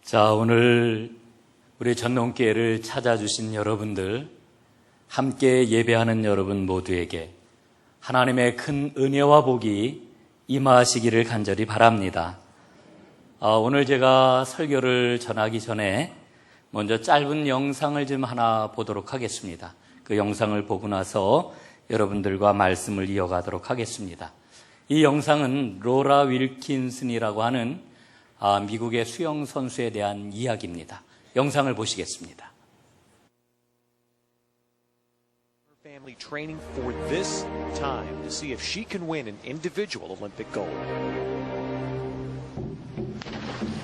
자, 오늘 우리 전농교회를 찾아주신 여러분들, 함께 예배하는 여러분 모두에게 하나님의 큰 은혜와 복이 임하시기를 간절히 바랍니다. 오늘 제가 설교를 전하기 전에 먼저 짧은 영상을 좀 하나 보도록 하겠습니다. 그 영상을 보고 나서 여러분들과 말씀을 이어가도록 하겠습니다. 이 영상은 로라 윌킨슨이라고 하는 미국의 수영 선수에 대한 이야기입니다. 영상을 보시겠습니다. Family training for this time to see if she can win an individual Olympic gold.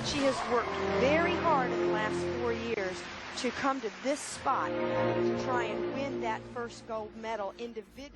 She has worked very hard in the last 4 years to come to this spot to try and win that first gold medal individually.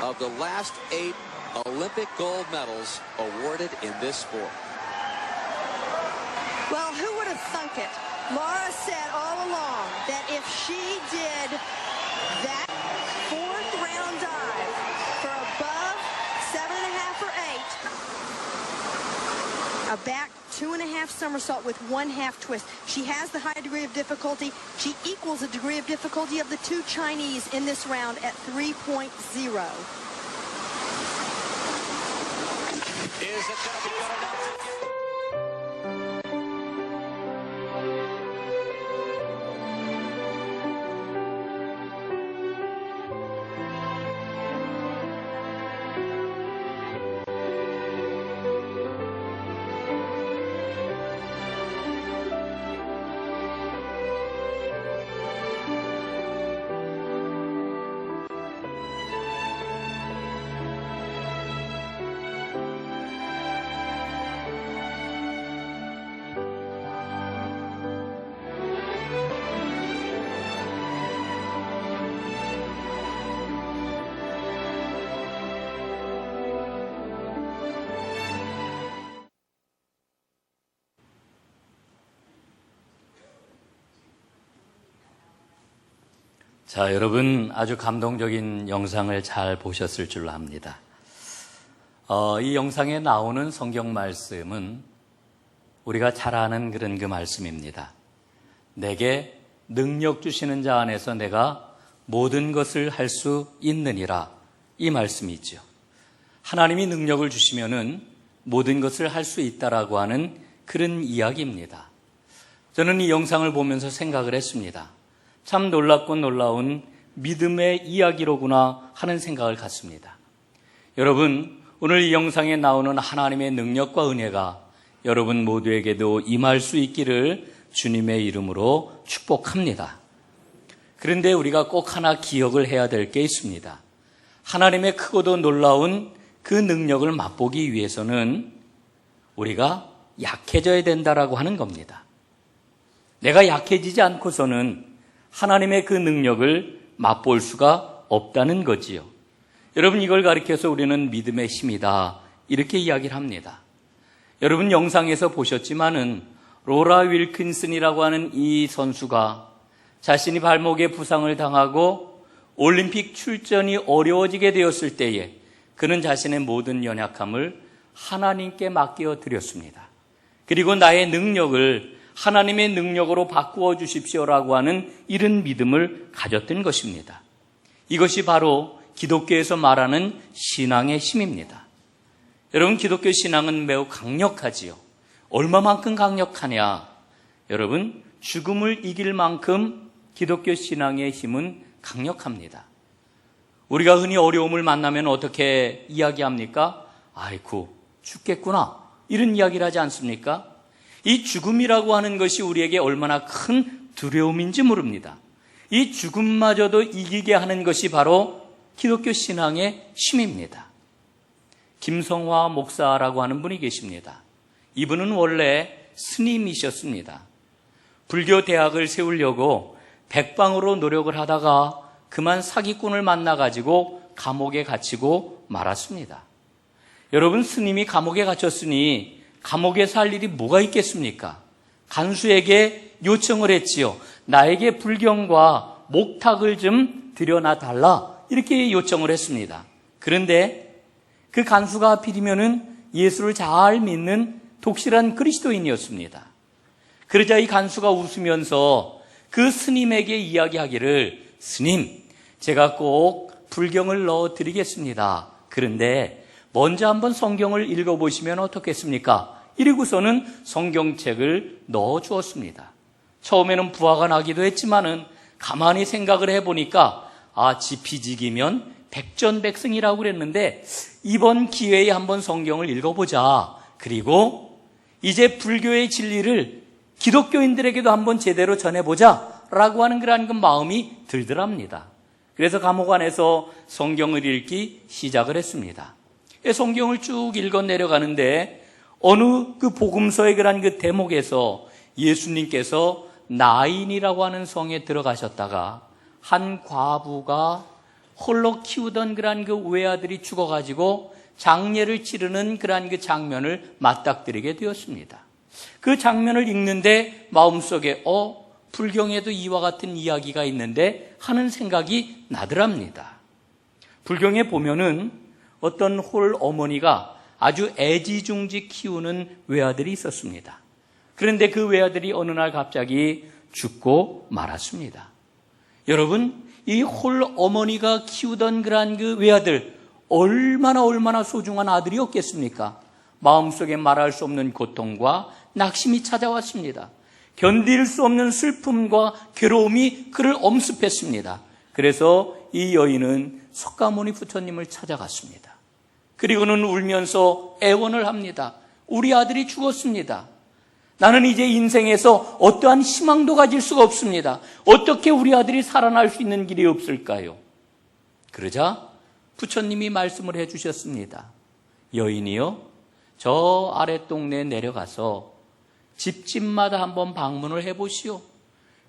Of the last 8 Olympic gold medals awarded in this sport. Well, who would have thunk it? Laura said all along that if she did that fourth round dive for above 7.5 or 8, a back 2.5 somersault with 1/2 twist. She has the high degree of difficulty. She equals the degree of difficulty of the 2 Chinese in this round at 3.0. Is it going to be good enough to get... 자, 여러분 아주 감동적인 영상을 잘 보셨을 줄로 합니다. 이 영상에 나오는 성경 말씀은 우리가 잘 아는 그런 그 말씀입니다. 내게 능력 주시는 자 안에서 내가 모든 것을 할 수 있느니라, 이 말씀이죠. 하나님이 능력을 주시면은 모든 것을 할 수 있다라고 하는 그런 이야기입니다. 저는 이 영상을 보면서 생각을 했습니다. 참 놀랍고 놀라운 믿음의 이야기로구나 하는 생각을 갖습니다. 여러분, 오늘 이 영상에 나오는 하나님의 능력과 은혜가 여러분 모두에게도 임할 수 있기를 주님의 이름으로 축복합니다. 그런데 우리가 꼭 하나 기억을 해야 될 게 있습니다. 하나님의 크고도 놀라운 그 능력을 맛보기 위해서는 우리가 약해져야 된다라고 하는 겁니다. 내가 약해지지 않고서는 하나님의 그 능력을 맛볼 수가 없다는 거지요. 여러분, 이걸 가리켜서 우리는 믿음의 힘이다, 이렇게 이야기를 합니다. 여러분, 영상에서 보셨지만은 로라 윌킨슨이라고 하는 이 선수가 자신이 발목에 부상을 당하고 올림픽 출전이 어려워지게 되었을 때에 그는 자신의 모든 연약함을 하나님께 맡겨 드렸습니다. 그리고 나의 능력을 하나님의 능력으로 바꾸어 주십시오라고 하는 이런 믿음을 가졌던 것입니다. 이것이 바로 기독교에서 말하는 신앙의 힘입니다. 여러분, 기독교 신앙은 매우 강력하지요. 얼마만큼 강력하냐? 여러분, 죽음을 이길 만큼 기독교 신앙의 힘은 강력합니다. 우리가 흔히 어려움을 만나면 어떻게 이야기합니까? 아이고, 죽겠구나, 이런 이야기를 하지 않습니까? 이 죽음이라고 하는 것이 우리에게 얼마나 큰 두려움인지 모릅니다. 이 죽음마저도 이기게 하는 것이 바로 기독교 신앙의 힘입니다. 김성화 목사라고 하는 분이 계십니다. 이분은 원래 스님이셨습니다. 불교 대학을 세우려고 백방으로 노력을 하다가 그만 사기꾼을 만나가지고 감옥에 갇히고 말았습니다. 여러분, 스님이 감옥에 갇혔으니 감옥에 살 일이 뭐가 있겠습니까? 간수에게 요청을 했지요. 나에게 불경과 목탁을 좀 들여놔 달라, 이렇게 요청을 했습니다. 그런데 그 간수가 하필이면은 예수를 잘 믿는 독실한 그리스도인이었습니다. 그러자 이 간수가 웃으면서 그 스님에게 이야기하기를, 스님, 제가 꼭 불경을 넣어드리겠습니다. 그런데 먼저 한번 성경을 읽어보시면 어떻겠습니까? 이러고서는 성경책을 넣어주었습니다. 처음에는 부화가 나기도 했지만은 가만히 생각을 해보니까 지피지기면 백전백승이라고 그랬는데 이번 기회에 한번 성경을 읽어보자. 그리고 이제 불교의 진리를 기독교인들에게도 한번 제대로 전해보자 라고 하는 그런 그 마음이 들더랍니다. 그래서 감옥 안에서 성경을 읽기 시작을 했습니다. 성경을 쭉 읽어 내려가는데 어느 그 복음서의 그런 그 대목에서 예수님께서 나인이라고 하는 성에 들어가셨다가 한 과부가 홀로 키우던 그런 그 외아들이 죽어가지고 장례를 치르는 그런 그 장면을 맞닥뜨리게 되었습니다. 그 장면을 읽는데 마음속에 불경에도 이와 같은 이야기가 있는데 하는 생각이 나더랍니다. 불경에 보면은 어떤 홀 어머니가 아주 애지중지 키우는 외아들이 있었습니다. 그런데 그 외아들이 어느 날 갑자기 죽고 말았습니다. 여러분, 이 홀 어머니가 키우던 그러한 그 외아들, 얼마나 소중한 아들이었겠습니까? 마음속에 말할 수 없는 고통과 낙심이 찾아왔습니다. 견딜 수 없는 슬픔과 괴로움이 그를 엄습했습니다. 그래서 이 여인은 석가모니 부처님을 찾아갔습니다. 그리고는 울면서 애원을 합니다. 우리 아들이 죽었습니다. 나는 이제 인생에서 어떠한 희망도 가질 수가 없습니다. 어떻게 우리 아들이 살아날 수 있는 길이 없을까요? 그러자 부처님이 말씀을 해주셨습니다. 여인이요, 저 아랫동네에 내려가서 집집마다 한번 방문을 해보시오.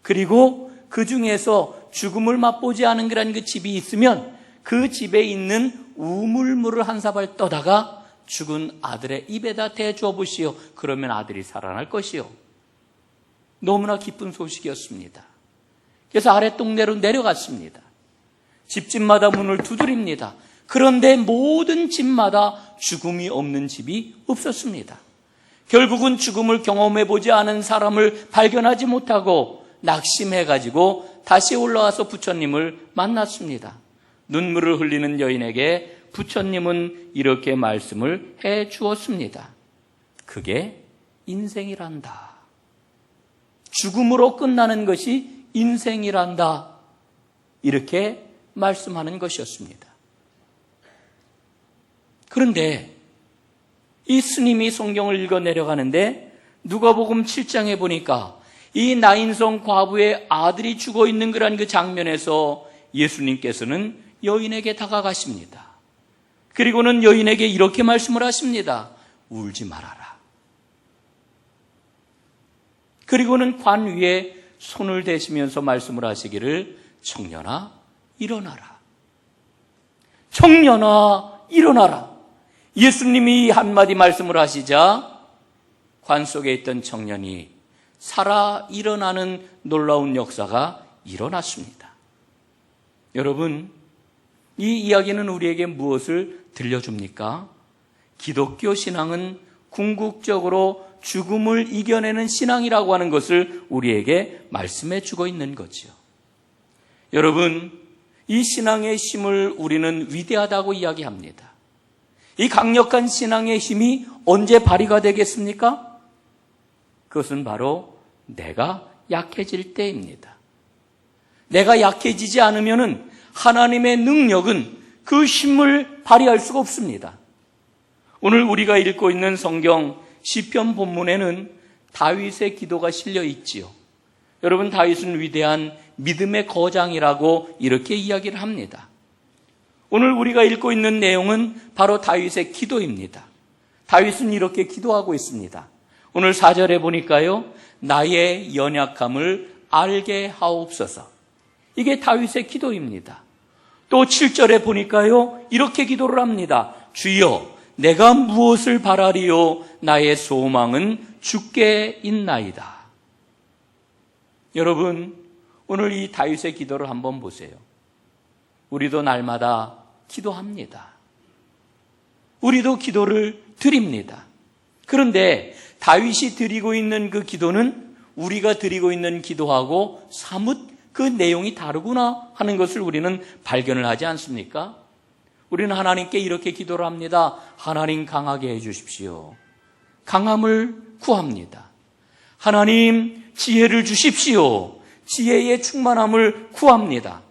그리고 그 중에서 죽음을 맛보지 않은 그런 그 집이 있으면 그 집에 있는 우물물을 한 사발 떠다가 죽은 아들의 입에다 대주어 보시오. 그러면 아들이 살아날 것이요. 너무나 기쁜 소식이었습니다. 그래서 아랫동네로 내려갔습니다. 집집마다 문을 두드립니다. 그런데 모든 집마다 죽음이 없는 집이 없었습니다. 결국은 죽음을 경험해보지 않은 사람을 발견하지 못하고 낙심해가지고 다시 올라와서 부처님을 만났습니다. 눈물을 흘리는 여인에게 부처님은 이렇게 말씀을 해 주었습니다. 그게 인생이란다. 죽음으로 끝나는 것이 인생이란다. 이렇게 말씀하는 것이었습니다. 그런데 이 스님이 성경을 읽어 내려가는데 누가복음 7장에 보니까 이 나인성 과부의 아들이 죽어 있는 그 장면에서 예수님께서는 여인에게 다가가십니다. 그리고는 여인에게 이렇게 말씀을 하십니다. 울지 말아라. 그리고는 관 위에 손을 대시면서 말씀을 하시기를 청년아 일어나라. 청년아 일어나라. 예수님이 이 한마디 말씀을 하시자 관 속에 있던 청년이 살아 일어나는 놀라운 역사가 일어났습니다. 여러분, 이 이야기는 우리에게 무엇을 들려줍니까? 기독교 신앙은 궁극적으로 죽음을 이겨내는 신앙이라고 하는 것을 우리에게 말씀해 주고 있는 거죠. 여러분, 이 신앙의 힘을 우리는 위대하다고 이야기합니다. 이 강력한 신앙의 힘이 언제 발휘가 되겠습니까? 그것은 바로 내가 약해질 때입니다. 내가 약해지지 않으면 하나님의 능력은 그 힘을 발휘할 수가 없습니다. 오늘 우리가 읽고 있는 성경 시편 본문에는 다윗의 기도가 실려 있지요. 여러분, 다윗은 위대한 믿음의 거장이라고 이렇게 이야기를 합니다. 오늘 우리가 읽고 있는 내용은 바로 다윗의 기도입니다. 다윗은 이렇게 기도하고 있습니다. 오늘 4절에 보니까요, 나의 연약함을 알게 하옵소서. 이게 다윗의 기도입니다. 또 7절에 보니까요, 이렇게 기도를 합니다. 주여, 내가 무엇을 바라리요? 나의 소망은 주께 있나이다. 여러분, 오늘 이 다윗의 기도를 한번 보세요. 우리도 날마다 기도합니다. 우리도 기도를 드립니다. 그런데 다윗이 드리고 있는 그 기도는 우리가 드리고 있는 기도하고 사뭇 그 내용이 다르구나 하는 것을 우리는 발견을 하지 않습니까? 우리는 하나님께 이렇게 기도를 합니다. 하나님 강하게 해 주십시오. 강함을 구합니다. 하나님 지혜를 주십시오. 지혜의 충만함을 구합니다.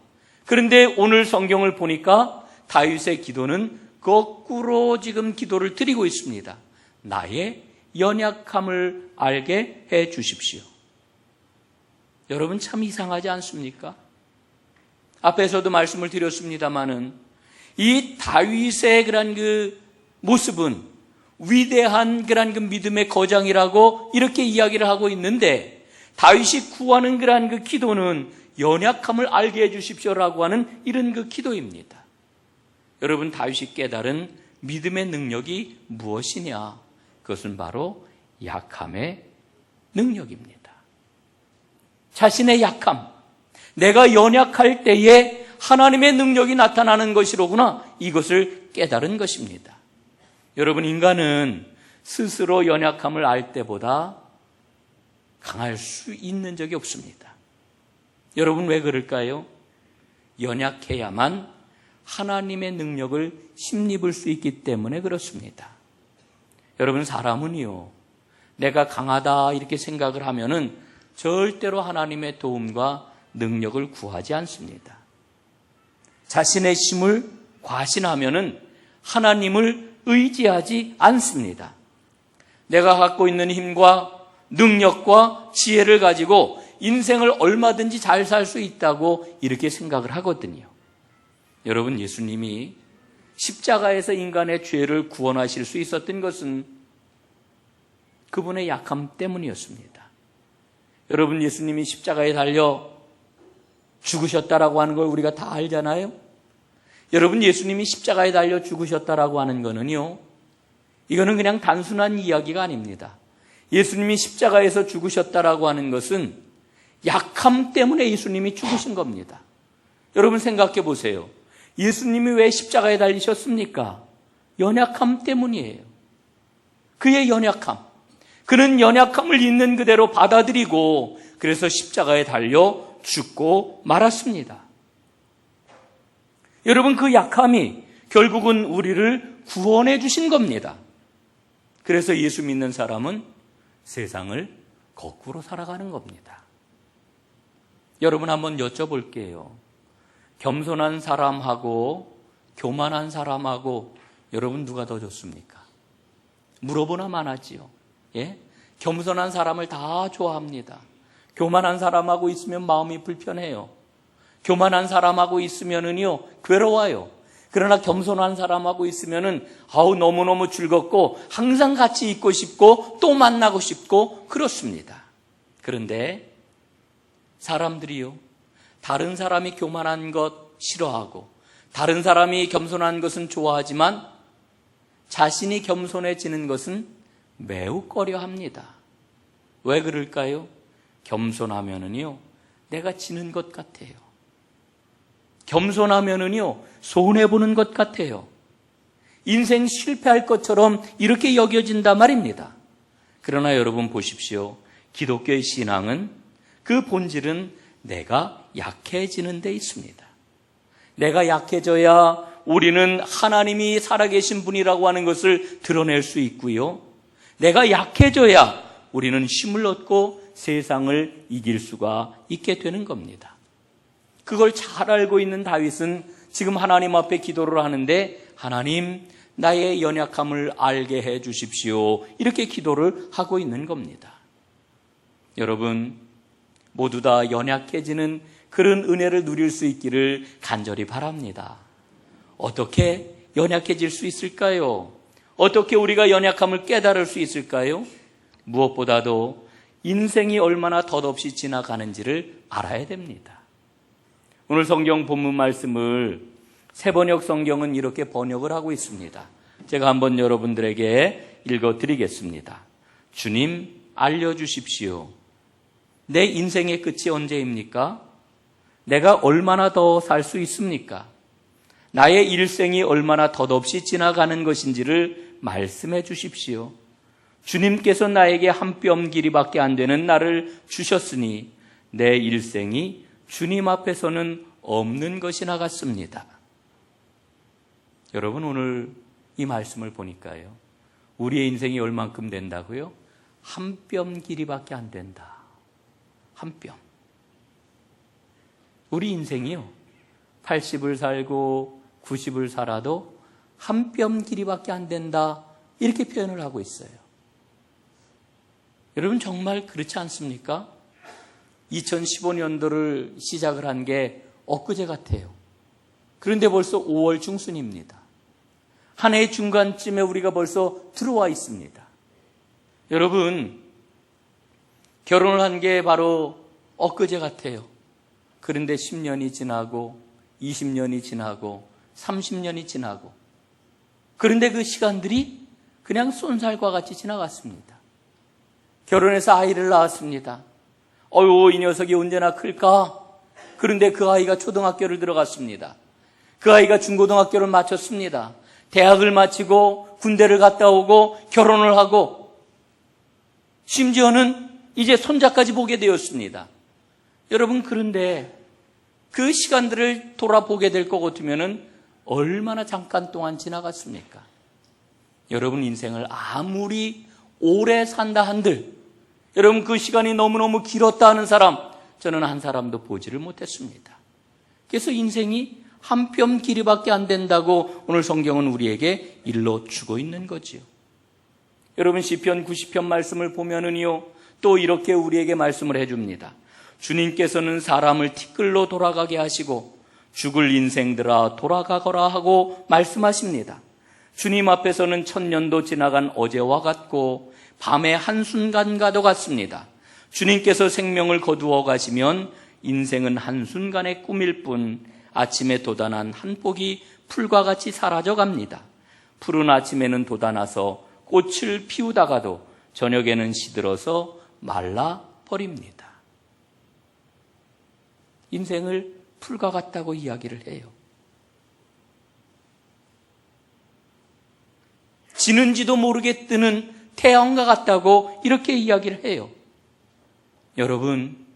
그런데 오늘 성경을 보니까 다윗의 기도는 거꾸로 지금 기도를 드리고 있습니다. 나의 연약함을 알게 해 주십시오. 여러분, 참 이상하지 않습니까? 앞에서도 말씀을 드렸습니다마는 이 다윗의 그런 그 모습은 위대한 그런 그 믿음의 거장이라고 이렇게 이야기를 하고 있는데, 다윗이 구하는 그런 그 기도는 연약함을 알게 해 주십시오라고 하는 이런 그 기도입니다. 여러분, 다윗이 깨달은 믿음의 능력이 무엇이냐? 그것은 바로 약함의 능력입니다. 자신의 약함, 내가 연약할 때에 하나님의 능력이 나타나는 것이로구나, 이것을 깨달은 것입니다. 여러분, 인간은 스스로 연약함을 알 때보다 강할 수 있는 적이 없습니다. 여러분, 왜 그럴까요? 연약해야만 하나님의 능력을 힘입을 수 있기 때문에 그렇습니다. 여러분, 사람은요, 내가 강하다 이렇게 생각을 하면은 절대로 하나님의 도움과 능력을 구하지 않습니다. 자신의 힘을 과신하면은 하나님을 의지하지 않습니다. 내가 갖고 있는 힘과 능력과 지혜를 가지고 인생을 얼마든지 잘 살 수 있다고 이렇게 생각을 하거든요. 여러분, 예수님이 십자가에서 인간의 죄를 구원하실 수 있었던 것은 그분의 약함 때문이었습니다. 여러분, 예수님이 십자가에 달려 죽으셨다라고 하는 걸 우리가 다 알잖아요. 여러분, 예수님이 십자가에 달려 죽으셨다라고 하는 거는요, 이거는 그냥 단순한 이야기가 아닙니다. 예수님이 십자가에서 죽으셨다라고 하는 것은 약함 때문에 예수님이 죽으신 겁니다. 여러분 생각해 보세요. 예수님이 왜 십자가에 달리셨습니까? 연약함 때문이에요. 그의 연약함. 그는 연약함을 있는 그대로 받아들이고 그래서 십자가에 달려 죽고 말았습니다. 여러분 그 약함이 결국은 우리를 구원해 주신 겁니다. 그래서 예수 믿는 사람은 세상을 거꾸로 살아가는 겁니다. 여러분 한번 여쭤볼게요. 겸손한 사람하고 교만한 사람하고 여러분 누가 더 좋습니까? 물어보나만 하지요. 예? 겸손한 사람을 다 좋아합니다. 교만한 사람하고 있으면 마음이 불편해요. 교만한 사람하고 있으면은요 괴로워요. 그러나 겸손한 사람하고 있으면은 너무너무 즐겁고 항상 같이 있고 싶고 또 만나고 싶고 그렇습니다. 그런데 사람들이요 다른 사람이 교만한 것 싫어하고 다른 사람이 겸손한 것은 좋아하지만 자신이 겸손해지는 것은 매우 꺼려합니다. 왜 그럴까요? 겸손하면은요 내가 지는 것 같아요. 겸손하면은요 손해보는 것 같아요. 인생 실패할 것처럼 이렇게 여겨진단 말입니다. 그러나 여러분 보십시오. 기독교의 신앙은 그 본질은 내가 약해지는 데 있습니다. 내가 약해져야 우리는 하나님이 살아계신 분이라고 하는 것을 드러낼 수 있고요. 내가 약해져야 우리는 힘을 얻고 세상을 이길 수가 있게 되는 겁니다. 그걸 잘 알고 있는 다윗은 지금 하나님 앞에 기도를 하는데 하나님 나의 연약함을 알게 해 주십시오. 이렇게 기도를 하고 있는 겁니다. 여러분 모두 다 연약해지는 그런 은혜를 누릴 수 있기를 간절히 바랍니다. 어떻게 연약해질 수 있을까요? 어떻게 우리가 연약함을 깨달을 수 있을까요? 무엇보다도 인생이 얼마나 덧없이 지나가는지를 알아야 됩니다. 오늘 성경 본문 말씀을 새번역 성경은 이렇게 번역을 하고 있습니다. 제가 한번 여러분들에게 읽어드리겠습니다. 주님 알려주십시오. 내 인생의 끝이 언제입니까? 내가 얼마나 더 살 수 있습니까? 나의 일생이 얼마나 덧없이 지나가는 것인지를 말씀해 주십시오. 주님께서 나에게 한 뼘 길이밖에 안 되는 나를 주셨으니 내 일생이 주님 앞에서는 없는 것이나 같습니다. 여러분 오늘 이 말씀을 보니까요. 우리의 인생이 얼만큼 된다고요? 한 뼘 길이밖에 안 된다. 한 뼘. 우리 인생이요. 80을 살고 90을 살아도 한 뼘 길이밖에 안 된다. 이렇게 표현을 하고 있어요. 여러분 정말 그렇지 않습니까? 2015년도를 시작을 한 게 엊그제 같아요. 그런데 벌써 5월 중순입니다. 한 해의 중간쯤에 우리가 벌써 들어와 있습니다. 여러분 결혼을 한 게 바로 엊그제 같아요. 그런데 10년이 지나고 20년이 지나고 30년이 지나고 그런데 그 시간들이 그냥 쏜살과 같이 지나갔습니다. 결혼해서 아이를 낳았습니다. 이 녀석이 언제나 클까? 그런데 그 아이가 초등학교를 들어갔습니다. 그 아이가 중고등학교를 마쳤습니다. 대학을 마치고 군대를 갔다 오고 결혼을 하고 심지어는 이제 손자까지 보게 되었습니다. 여러분 그런데 그 시간들을 돌아보게 될 것 같으면 얼마나 잠깐 동안 지나갔습니까? 여러분 인생을 아무리 오래 산다 한들 여러분 그 시간이 너무너무 길었다 하는 사람 저는 한 사람도 보지를 못했습니다. 그래서 인생이 한 뼘 길이밖에 안 된다고 오늘 성경은 우리에게 일러주고 있는 거지요. 여러분 시편 90편 말씀을 보면은요 또 이렇게 우리에게 말씀을 해줍니다. 주님께서는 사람을 티끌로 돌아가게 하시고 죽을 인생들아 돌아가거라 하고 말씀하십니다. 주님 앞에서는 천년도 지나간 어제와 같고 밤의 한순간과도 같습니다. 주님께서 생명을 거두어 가시면 인생은 한순간의 꿈일 뿐 아침에 돋아난 한 폭이 풀과 같이 사라져 갑니다. 푸른 아침에는 돋아나서 꽃을 피우다가도 저녁에는 시들어서 말라버립니다. 인생을 풀과 같다고 이야기를 해요. 지는지도 모르게 뜨는 태양과 같다고 이렇게 이야기를 해요. 여러분,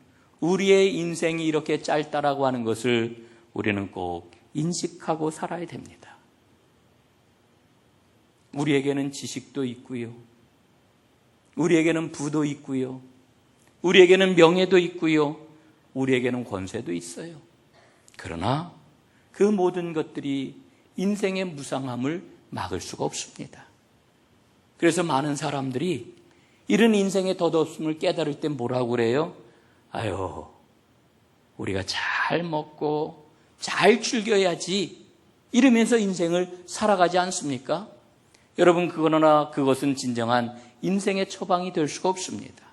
우리의 인생이 이렇게 짧다라고 하는 것을 우리는 꼭 인식하고 살아야 됩니다. 우리에게는 지식도 있고요. 우리에게는 부도 있고요. 우리에게는 명예도 있고요. 우리에게는 권세도 있어요. 그러나 그 모든 것들이 인생의 무상함을 막을 수가 없습니다. 그래서 많은 사람들이 이런 인생의 덧없음을 깨달을 때 뭐라고 그래요? 아유, 우리가 잘 먹고 잘 즐겨야지 이러면서 인생을 살아가지 않습니까? 여러분, 그러나 그것은 진정한 인생의 처방이 될 수가 없습니다.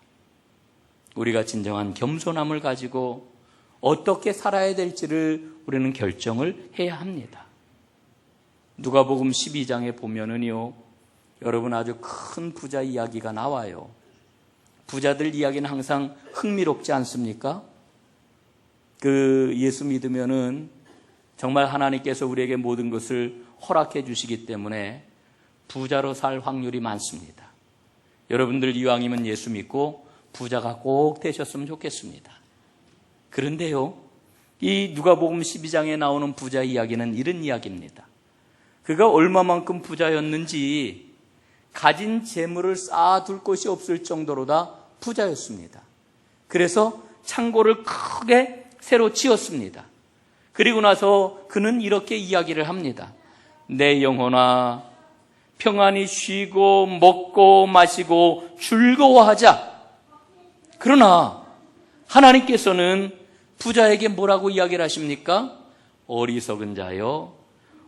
우리가 진정한 겸손함을 가지고 어떻게 살아야 될지를 우리는 결정을 해야 합니다. 누가복음 12장에 보면은요, 여러분 아주 큰 부자 이야기가 나와요. 부자들 이야기는 항상 흥미롭지 않습니까? 예수 믿으면은 정말 하나님께서 우리에게 모든 것을 허락해 주시기 때문에 부자로 살 확률이 많습니다. 여러분들 이왕이면 예수 믿고 부자가 꼭 되셨으면 좋겠습니다. 그런데요, 이 누가복음 12장에 나오는 부자 이야기는 이런 이야기입니다. 그가 얼마만큼 부자였는지 가진 재물을 쌓아둘 곳이 없을 정도로 다 부자였습니다. 그래서 창고를 크게 새로 지었습니다. 그리고 나서 그는 이렇게 이야기를 합니다. 내 영혼아, 평안히 쉬고 먹고 마시고 즐거워하자. 그러나 하나님께서는 부자에게 뭐라고 이야기를 하십니까? 어리석은 자여,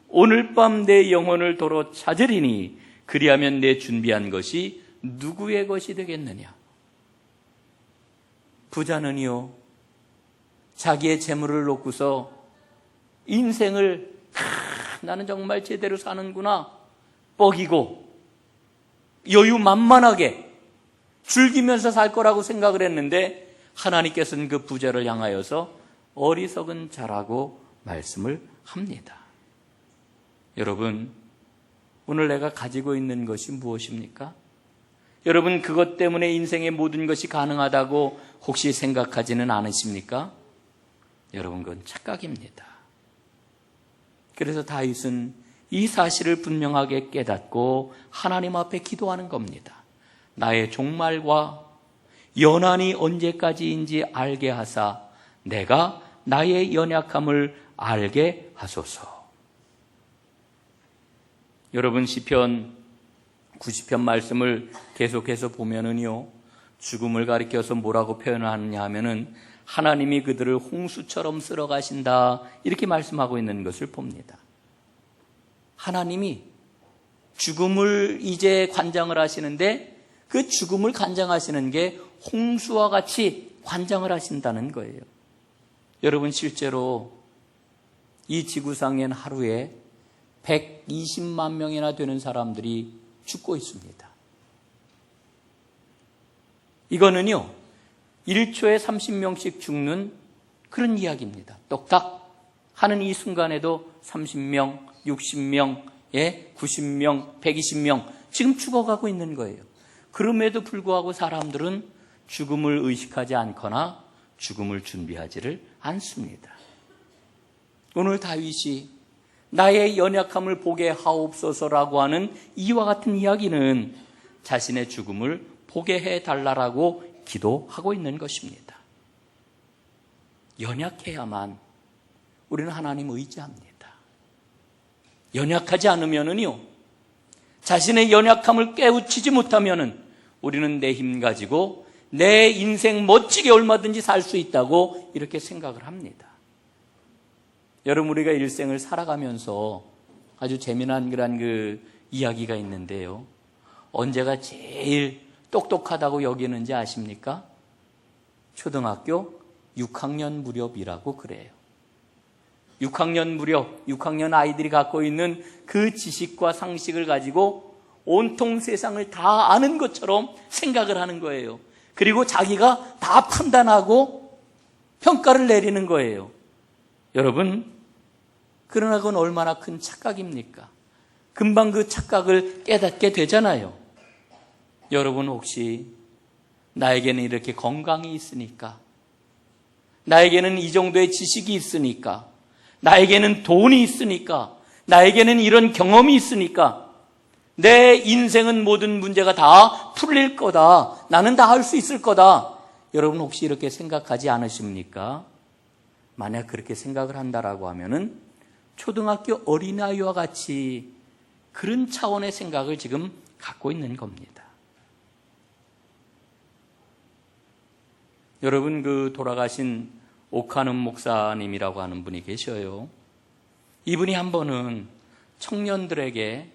오늘 밤 내 영혼을 도로 찾으리니 그리하면 내 준비한 것이 누구의 것이 되겠느냐? 부자는요, 자기의 재물을 놓고서 인생을 나는 정말 제대로 사는구나 뻐기고 여유만만하게 즐기면서 살 거라고 생각을 했는데 하나님께서는 그 부자를 향하여서 어리석은 자라고 말씀을 합니다. 여러분, 오늘 내가 가지고 있는 것이 무엇입니까? 여러분, 그것 때문에 인생의 모든 것이 가능하다고 혹시 생각하지는 않으십니까? 여러분, 그건 착각입니다. 그래서 다윗은 이 사실을 분명하게 깨닫고 하나님 앞에 기도하는 겁니다. 나의 종말과 연한이 언제까지인지 알게 하사 내가 나의 연약함을 알게 하소서. 여러분, 시편 90편 말씀을 계속해서 보면은요, 죽음을 가리켜서 뭐라고 표현하느냐 하면은 하나님이 그들을 홍수처럼 쓸어 가신다 이렇게 말씀하고 있는 것을 봅니다. 하나님이 죽음을 이제 관장을 하시는데 그 죽음을 관장하시는 게 홍수와 같이 관장을 하신다는 거예요. 여러분, 실제로 이 지구상엔 하루에 120만 명이나 되는 사람들이 죽고 있습니다. 이거는요, 1초에 30명씩 죽는 그런 이야기입니다. 똑딱 하는 이 순간에도 30명, 60명, 90명, 120명 지금 죽어가고 있는 거예요. 그럼에도 불구하고 사람들은 죽음을 의식하지 않거나 죽음을 준비하지를 않습니다. 오늘 다윗이 나의 연약함을 보게 하옵소서라고 하는 이와 같은 이야기는 자신의 죽음을 보게 해달라고 기도하고 있는 것입니다. 연약해야만 우리는 하나님 의지합니다. 연약하지 않으면은요, 자신의 연약함을 깨우치지 못하면은 우리는 내 힘 가지고 내 인생 멋지게 얼마든지 살 수 있다고 이렇게 생각을 합니다. 여러분, 우리가 일생을 살아가면서 아주 재미난 그런 이야기가 있는데요. 언제가 제일 똑똑하다고 여기는지 아십니까? 초등학교 6학년 무렵이라고 그래요. 6학년 무렵, 6학년 아이들이 갖고 있는 그 지식과 상식을 가지고 온통 세상을 다 아는 것처럼 생각을 하는 거예요. 그리고 자기가 다 판단하고 평가를 내리는 거예요. 여러분, 그러나 그건 얼마나 큰 착각입니까? 금방 그 착각을 깨닫게 되잖아요. 여러분 혹시 나에게는 이렇게 건강이 있으니까, 나에게는 이 정도의 지식이 있으니까, 나에게는 돈이 있으니까, 나에게는 이런 경험이 있으니까 내 인생은 모든 문제가 다 풀릴 거다, 나는 다 할 수 있을 거다, 여러분 혹시 이렇게 생각하지 않으십니까? 만약 그렇게 생각을 한다라고 하면은 초등학교 어린아이와 같이 그런 차원의 생각을 지금 갖고 있는 겁니다. 여러분, 그 돌아가신 오카눔 목사님이라고 하는 분이 계셔요. 이분이 한 번은 청년들에게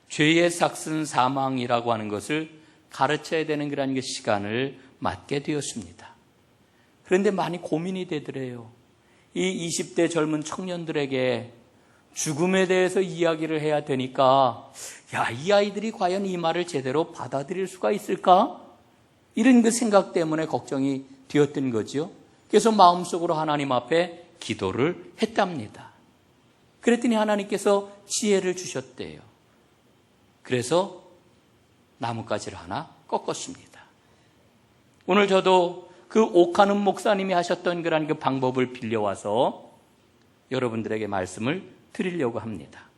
죄의 삭슨 사망이라고 하는 것을 가르쳐야 되는 그런 시간을 맡게 되었습니다. 그런데 많이 고민이 되더래요. 이 20대 젊은 청년들에게 죽음에 대해서 이야기를 해야 되니까, 이 아이들이 과연 이 말을 제대로 받아들일 수가 있을까? 이런 그 생각 때문에 걱정이 되었던 거죠. 그래서 마음속으로 하나님 앞에 기도를 했답니다. 그랬더니 하나님께서 지혜를 주셨대요. 그래서 나뭇가지를 하나 꺾었습니다. 오늘 저도 그 오카눔 목사님이 하셨던 그런 그 방법을 빌려와서 여러분들에게 말씀을 드리려고 합니다.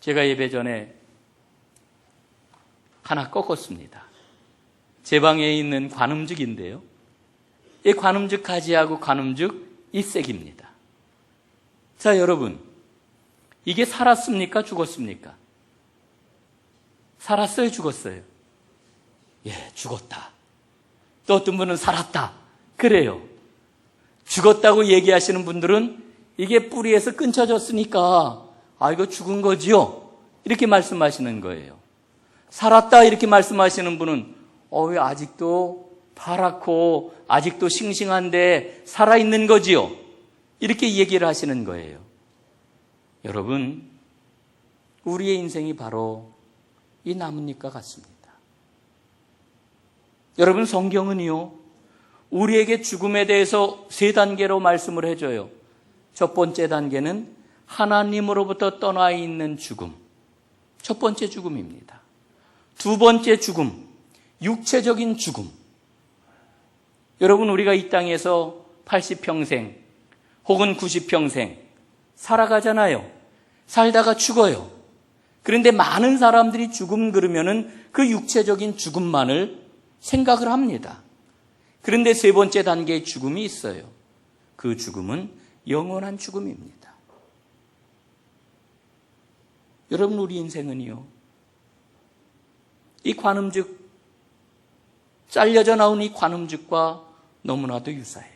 제가 예배 전에 하나 꺾었습니다. 제 방에 있는 관음죽인데요. 이 관음죽 가지하고 관음죽 잎색입니다. 자, 여러분, 이게 살았습니까? 죽었습니까? 살았어요? 죽었어요? 예, 죽었다. 또 어떤 분은 살았다. 그래요. 죽었다고 얘기하시는 분들은 이게 뿌리에서 끊쳐졌으니까 이거 죽은 거지요? 이렇게 말씀하시는 거예요. 살았다 이렇게 말씀하시는 분은 왜 아직도 파랗고 아직도 싱싱한데 살아있는 거지요? 이렇게 얘기를 하시는 거예요. 여러분, 우리의 인생이 바로 이 나뭇잎과 같습니다. 여러분, 성경은요, 우리에게 죽음에 대해서 3단계로 말씀을 해줘요. 첫 번째 단계는 하나님으로부터 떠나 있는 죽음. 첫 번째 죽음입니다. 두 번째 죽음, 육체적인 죽음. 여러분, 우리가 이 땅에서 80평생 혹은 90평생 살아가잖아요. 살다가 죽어요. 그런데 많은 사람들이 죽음 그러면은 그 육체적인 죽음만을 생각을 합니다. 그런데 세 번째 단계의 죽음이 있어요. 그 죽음은 영원한 죽음입니다. 여러분, 우리 인생은요, 이 관음죽, 잘려져 나온 이 관음죽과 너무나도 유사해요.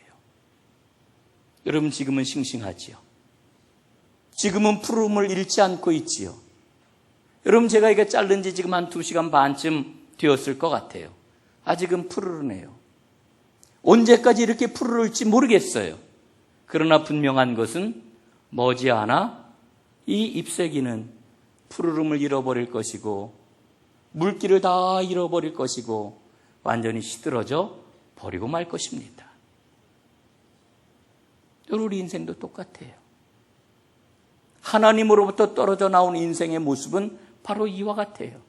여러분, 지금은 싱싱하지요. 지금은 푸름을 잃지 않고 있지요. 여러분, 제가 이게 자른 지 지금 한 2시간 반쯤 되었을 것 같아요. 아직은 푸르르네요. 언제까지 이렇게 푸르를지 모르겠어요. 그러나 분명한 것은 머지않아 이 잎새기는 푸르름을 잃어버릴 것이고 물기를 다 잃어버릴 것이고 완전히 시들어져 버리고 말 것입니다. 우리 인생도 똑같아요. 하나님으로부터 떨어져 나온 인생의 모습은 바로 이와 같아요.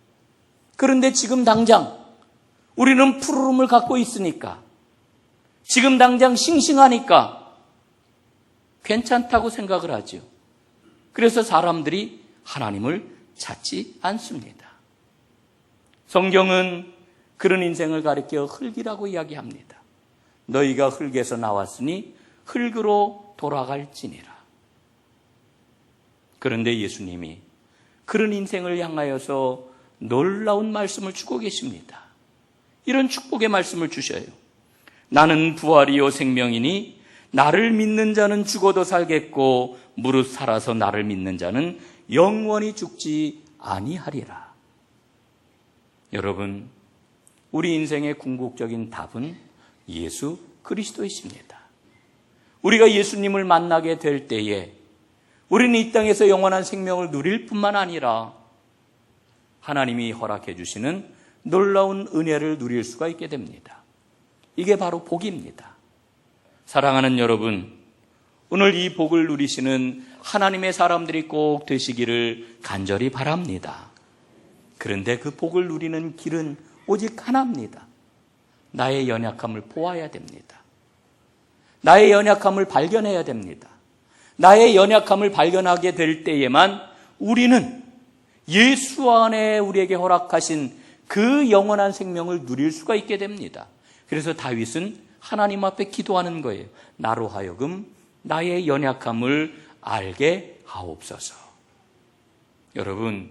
그런데 지금 당장 우리는 푸르름을 갖고 있으니까, 지금 당장 싱싱하니까 괜찮다고 생각을 하죠. 그래서 사람들이 하나님을 찾지 않습니다. 성경은 그런 인생을 가리켜 흙이라고 이야기합니다. 너희가 흙에서 나왔으니 흙으로 돌아갈지니라. 그런데 예수님이 그런 인생을 향하여서 놀라운 말씀을 주고 계십니다. 이런 축복의 말씀을 주셔요. 나는 부활이요 생명이니 나를 믿는 자는 죽어도 살겠고 무릇 살아서 나를 믿는 자는 영원히 죽지 아니하리라. 여러분, 우리 인생의 궁극적인 답은 예수 그리스도이십니다. 우리가 예수님을 만나게 될 때에 우리는 이 땅에서 영원한 생명을 누릴 뿐만 아니라 하나님이 허락해 주시는 놀라운 은혜를 누릴 수가 있게 됩니다. 이게 바로 복입니다. 사랑하는 여러분, 오늘 이 복을 누리시는 하나님의 사람들이 꼭 되시기를 간절히 바랍니다. 그런데 그 복을 누리는 길은 오직 하나입니다. 나의 연약함을 보아야 됩니다. 나의 연약함을 발견해야 됩니다. 나의 연약함을 발견하게 될 때에만 우리는 예수 안에 우리에게 허락하신 그 영원한 생명을 누릴 수가 있게 됩니다. 그래서 다윗은 하나님 앞에 기도하는 거예요. 나로 하여금 나의 연약함을 알게 하옵소서. 여러분,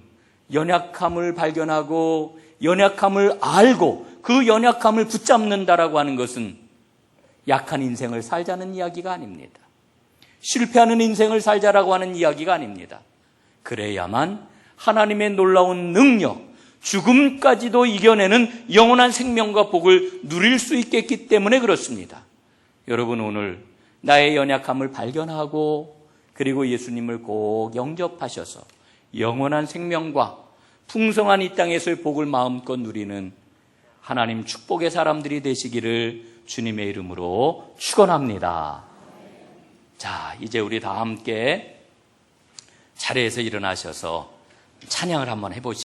연약함을 발견하고 연약함을 알고 그 연약함을 붙잡는다라고 하는 것은 약한 인생을 살자는 이야기가 아닙니다. 실패하는 인생을 살자라고 하는 이야기가 아닙니다. 그래야만 하나님의 놀라운 능력, 죽음까지도 이겨내는 영원한 생명과 복을 누릴 수 있겠기 때문에 그렇습니다. 여러분, 오늘 나의 연약함을 발견하고 그리고 예수님을 꼭 영접하셔서 영원한 생명과 풍성한 이 땅에서의 복을 마음껏 누리는 하나님 축복의 사람들이 되시기를 주님의 이름으로 축원합니다. 자, 이제 우리 다 함께 자리에서 일어나셔서 찬양을 한번 해보시죠.